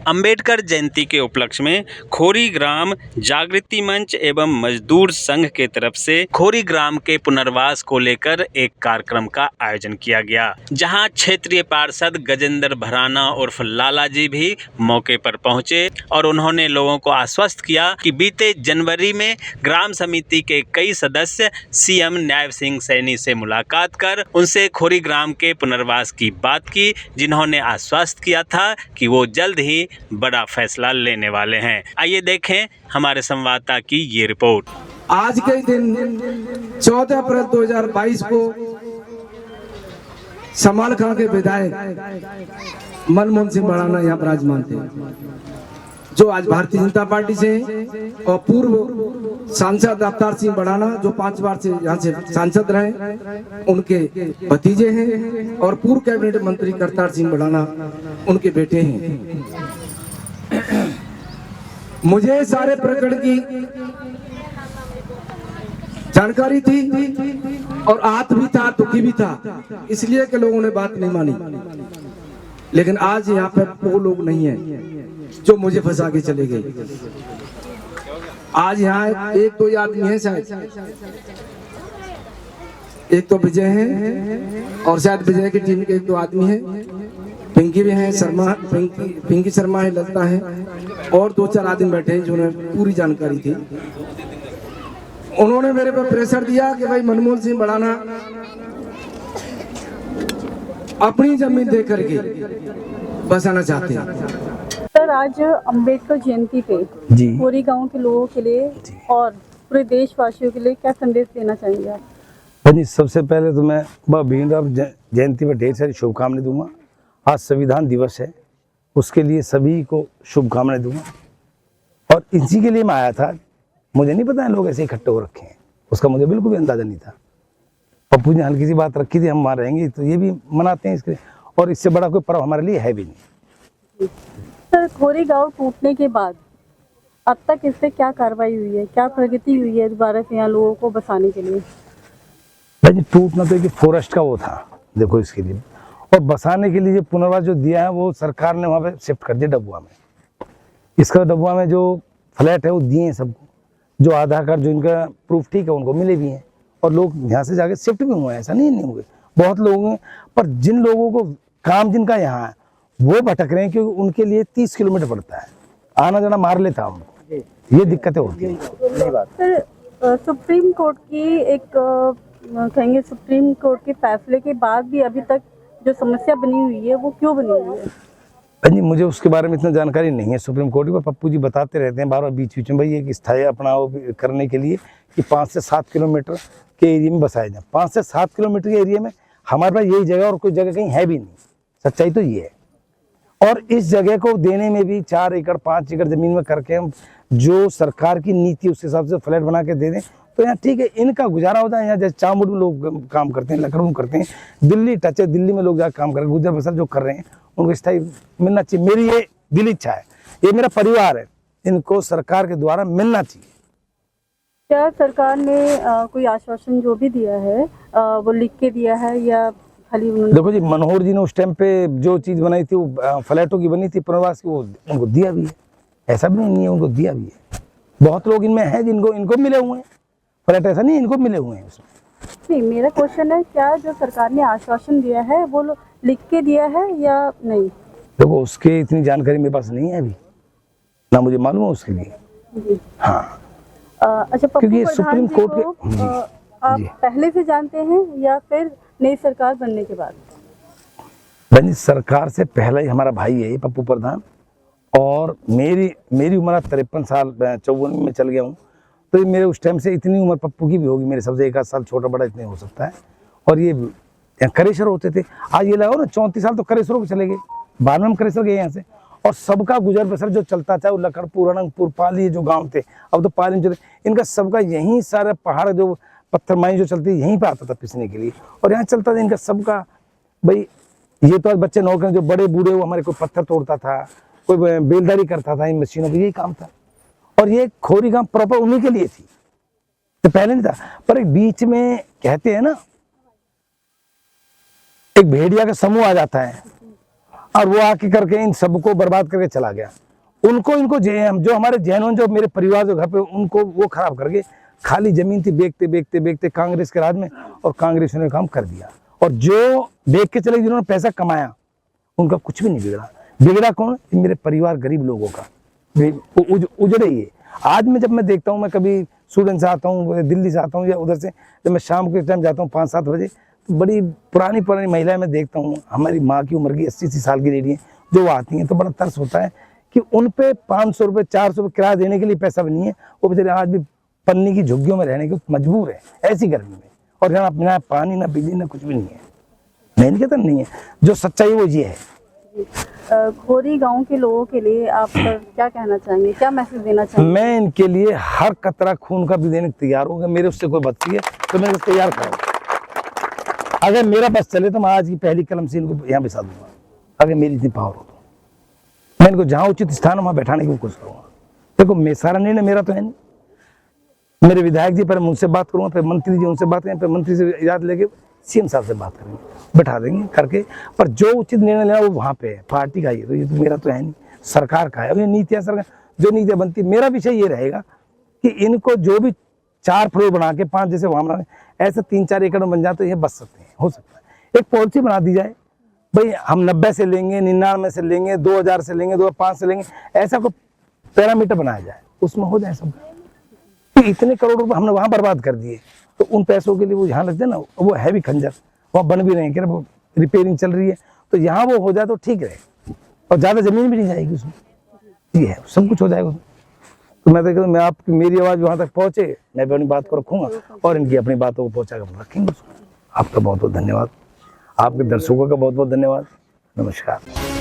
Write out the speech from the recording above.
अंबेडकर जयंती के उपलक्ष्य में खोरी ग्राम जागृति मंच एवं मजदूर संघ के तरफ से खोरी ग्राम के पुनर्वास को लेकर एक कार्यक्रम का आयोजन किया गया, जहां क्षेत्रीय पार्षद गजेंद्र भराना उर्फ लाला जी भी मौके पर पहुंचे और उन्होंने लोगों को आश्वस्त किया कि बीते जनवरी में ग्राम समिति के कई सदस्य सीएम न्याय सिंह सैनी से मुलाकात कर उनसे खोरी ग्राम के पुनर्वास की बात की, जिन्होंने आश्वस्त किया था कि वो जल्द ही बड़ा फैसला लेने वाले हैं। आइए देखें हमारे संवाददाता की ये रिपोर्ट। आज के दिन 14 अप्रैल 2022 को समालखां के विधायक मनमोहन सिंह भड़ाना यहाँ विराजमान थे, जो आज भारतीय जनता पार्टी से, और पूर्व सांसद अवतार सिंह भड़ाना जो 5 बार से यहाँ से सांसद रहे, उनके भतीजे हैं, और पूर्व कैबिनेट मंत्री करतार सिंह भड़ाना उनके बेटे हैं। मुझे सारे प्रकरण की जानकारी थी और आहत भी था, दुखी भी था, इसलिए कि लोगों ने बात नहीं मानी। लेकिन आज यहाँ पे वो लोग नहीं है जो मुझे फंसा के चले गए। आज यहाँ एक दो आदमी है, शायद एक तो विजय है और शायद विजय की टीम के एक दो आदमी है, पिंकी भी है, पिंकी शर्मा है, ललता है, और 2-4 आदमी बैठे हैं जिन्होंने पूरी जानकारी थी। उन्होंने मेरे पर प्रेशर दिया कि भाई मनमोहन सिंह भड़ाना अपनी जमीन दे करके बसाना चाहते हैं। सर, आज अंबेडकर जयंती पे खोरी गांव के लोगों के लिए और पूरे देशवासियों के लिए क्या संदेश देना चाहेंगे आप? जी, सबसे पहले तो मैं भीमराव जयंती पर ढेर सारी शुभकामनाएं दूंगा। आज संविधान दिवस है, उसके लिए सभी को शुभकामनाएं दूंगा। और इसी के लिए मैं आया था, मुझे नहीं पता है लोग ऐसे इकट्ठे हो रखे हैं, उसका मुझे बिल्कुल भी अंदाजा नहीं था। पप्पू ने हल्की सी बात रखी थी, हम वहाँ रहेंगे तो ये भी मनाते हैं इसके, और इससे बड़ा कोई पर्व हमारे लिए है भी नहीं। सर, खोरी गांव टूटने के बाद अब तक इस पे क्या कार्रवाई हुई है, क्या प्रगति हुई है दोबारा से यहाँ लोगों को बसाने के लिए? भाई, टूटना तो एक फॉरेस्ट का वो था, देखो इसके लिए, और बसाने के लिए जो पुनर्वास जो दिया है वो सरकार ने वहाँ पे शिफ्ट कर दिया डबुआ में। इसका डबुआ में जो फ्लैट है वो दिए हैं सबको, जो आधार कार्ड जो इनका प्रूफ ठीक है उनको मिले भी हैं, और लोग यहाँ से जाके शिफ्ट भी हुए हैं, ऐसा नहीं हुए, बहुत लोग हैं। पर जिन लोगों को काम जिनका यहाँ है वो भटक रहे हैं, क्योंकि उनके लिए 30 किलोमीटर पड़ता है, आना जाना मार लेता उनको, ये दिक्कतें होती हैं। सर, सुप्रीम कोर्ट की एक कहेंगे सुप्रीम कोर्ट के फैसले के बाद भी अभी तक जो समस्या बनी हुई है वो क्यों बनी हुई है? जी, मुझे उसके बारे में इतना जानकारी नहीं है सुप्रीम कोर्ट पर। पप्पू जी बताते रहते हैं बार बार बीच बीच में, भाई एक स्थायी अपना करने के लिए कि 5 से 7 किलोमीटर के एरिया में बसाया जाए। 5 से 7 किलोमीटर के एरिया में हमारे पास यही जगह और कोई जगह कहीं है भी नहीं, सच्चाई तो ये है। और इस जगह को देने में भी 4 एकड़ 5 एकड़ जमीन में करके हम जो सरकार की नीति उस हिसाब से फ्लैट बना के दे दें तो यहाँ ठीक है, इनका गुजारा होता है। यहाँ जैसे चामुंड में लोग काम करते हैं, लखनऊ करते हैं, दिल्ली टच है, दिल्ली में लोग जाकर काम कर रहे हैं, गुजर बसर जो कर रहे हैं उनको स्थायी मिलना चाहिए। मेरी ये दिल इच्छा है, ये मेरा परिवार है, इनको सरकार के द्वारा मिलना चाहिए। क्या सरकार ने कोई आश्वासन जो भी दिया है वो लिख के दिया है या खाली? देखो जी, मनोहर जी ने उस टाइम पे जो चीज़ बनाई थी वो फ्लैटों की बनी थी पुनर्वास की, वो उनको दिया भी है, ऐसा भी नहीं है, उनको दिया भी है। बहुत लोग इनमें हैं जिनको इनको मिले हुए हैं फ्लैट, ऐसा नहीं इनको मिले हुए हैं उसमें। नहीं, मेरा क्वेश्चन है क्या जो सरकार ने आश्वासन दिया है वो लिख के दिया है या नहीं? देखो, उसके इतनी जानकारी मेरे पास नहीं है अभी, ना मुझे मालूम है उसके लिए। हाँ, अच्छा, क्योंकि ये सुप्रीम कोर्ट के आप पहले से जानते हैं या फिर नई सरकार बनने के बाद? भाई, सरकार से पहले ही हमारा भाई है पप्पू प्रधान, और मेरी उम्र 53 साल 54 में चल गया हूँ, तो मेरे उस टाइम से इतनी उम्र पप्पू की भी होगी, मेरे सबसे 1 आध साल छोटा बड़ा इतने हो सकता है। और ये करेसर होते थे, आज ये लगाओ ना 34 साल तो करेसरों को चले गए, 12 में करेसर गए यहाँ से, और सबका गुजर बसर जो चलता था वो लकड़पुर, अनंगपुर, पाली जो गांव थे, अब तो पाली चले, इनका सबका यहीं सारे पहाड़ जो पत्थर माई जो चलती यहीं पे आता था पिसने के लिए, और यहाँ चलता था इनका सबका। भाई, ये तो आज बच्चे नौकर जो बड़े बूढ़े वो हमारे, कोई पत्थर तोड़ता था, कोई बेलदारी करता था, इन मशीनों पर यही काम था। और ये खोरी गांव प्रॉपर उन्हीं के लिए थी, तो पहले नहीं था। पर एक बीच में कहते हैं ना, एक भेड़िया का समूह आ जाता है और वो आके करके इन सबको बर्बाद करके चला गया। इनको जो हमारे जैनों, जो मेरे परिवार जो घर पे, उनको वो खराब करके खाली जमीन थी बेचते बेचते बेचते कांग्रेस के राज में, और कांग्रेस ने काम कर दिया। और जो बेच के चले, जिन्होंने पैसा कमाया, उनका कुछ भी नहीं बिगड़ा। बिगड़ा कौन? मेरे परिवार, गरीब लोगों का उजड़े ही है। आज जब मैं देखता हूँ, मैं कभी सूरत से आता हूँ, दिल्ली से आता हूँ, या उधर से जब मैं शाम के टाइम जाता हूँ 5-7 बजे, तो बड़ी पुरानी महिलाएं मैं देखता हूँ, हमारी माँ की उम्र की 80 साल की लेडी है, जो आती हैं, तो बड़ा तरस होता है कि उन पे 500 रुपये 400 रुपये किराया देने के लिए पैसा भी नहीं है। वो बेचारे आज भी पन्नी की झुग्गियों में रहने के मजबूर है, ऐसी गर्मी में। और यहाँ ना पानी, ना बिजली, ना कुछ भी नहीं है। मैं नहीं कहता नहीं है, जो सच्चाई वो ये है। खोरी गांव के लोगों के लिए आप क्या कहना चाहेंगे, क्या मैसेज देना चाहेंगे? मैं इनके लिए हर कतरा खून का भी देने को तैयार हूँ। मेरे उससे कोई बच्ची है तो मैं उसको तैयार करूँ। अगर मेरा बस चले तो मैं आज की पहली कलम से इनको यहाँ बिछा दूंगा। अगर मेरी इतनी पावर हो तो मैं इनको जहाँ उचित स्थान वहाँ बैठाने की कोशिश करूँगा। देखो, मैं सारा निर्णय मेरा तो है नहीं। मेरे विधायक जी पर उनसे बात करूँगा, फिर मंत्री जी उनसे बात करेंगे, फिर मंत्री से इजाजत लेके सीएम साहब से बात करेंगे, बैठा देंगे करके। पर जो उचित निर्णय लेना वो वहाँ पे है, पार्टी का ही। तो ये तो मेरा तो है नहीं, सरकार का है। और ये नीतियाँ सरकार जो नीतियाँ बनती, मेरा विषय ये रहेगा कि इनको जो भी 4 फ्लोर बना के 5 जैसे वहाँ बना, ऐसे 3-4 एकड़ में बन जाए तो ये बच सकते हैं, हो सकता है। एक पॉलिसी बना दी जाए, भाई हम 90 से लेंगे, 99 से लेंगे, 2000 से लेंगे, 2005 से लेंगे, ऐसा कोई पैरामीटर बनाया जाए, उसमें हो जाए सब। तो इतने करोड़ रुपए हमने वहाँ बर्बाद कर दिए, तो उन पैसों के लिए वो यहाँ लग जाए ना, वो है भी खंजर, वहाँ बन भी रहे हैं, वो रिपेयरिंग चल रही है, तो यहाँ वो हो जाए तो ठीक रहे, और ज़्यादा ज़मीन भी नहीं जाएगी उसमें। ये है, सब कुछ हो जाएगा। तो मैं तो कहता हूँ, मैं आपकी मेरी आवाज़ वहाँ तक पहुँचे, मैं भी अपनी बात को रखूँगा और इनकी अपनी बातों को पहुँचा कर रखेंगे उसको। आपका बहुत बहुत धन्यवाद, आपके दर्शकों का बहुत बहुत धन्यवाद। नमस्कार।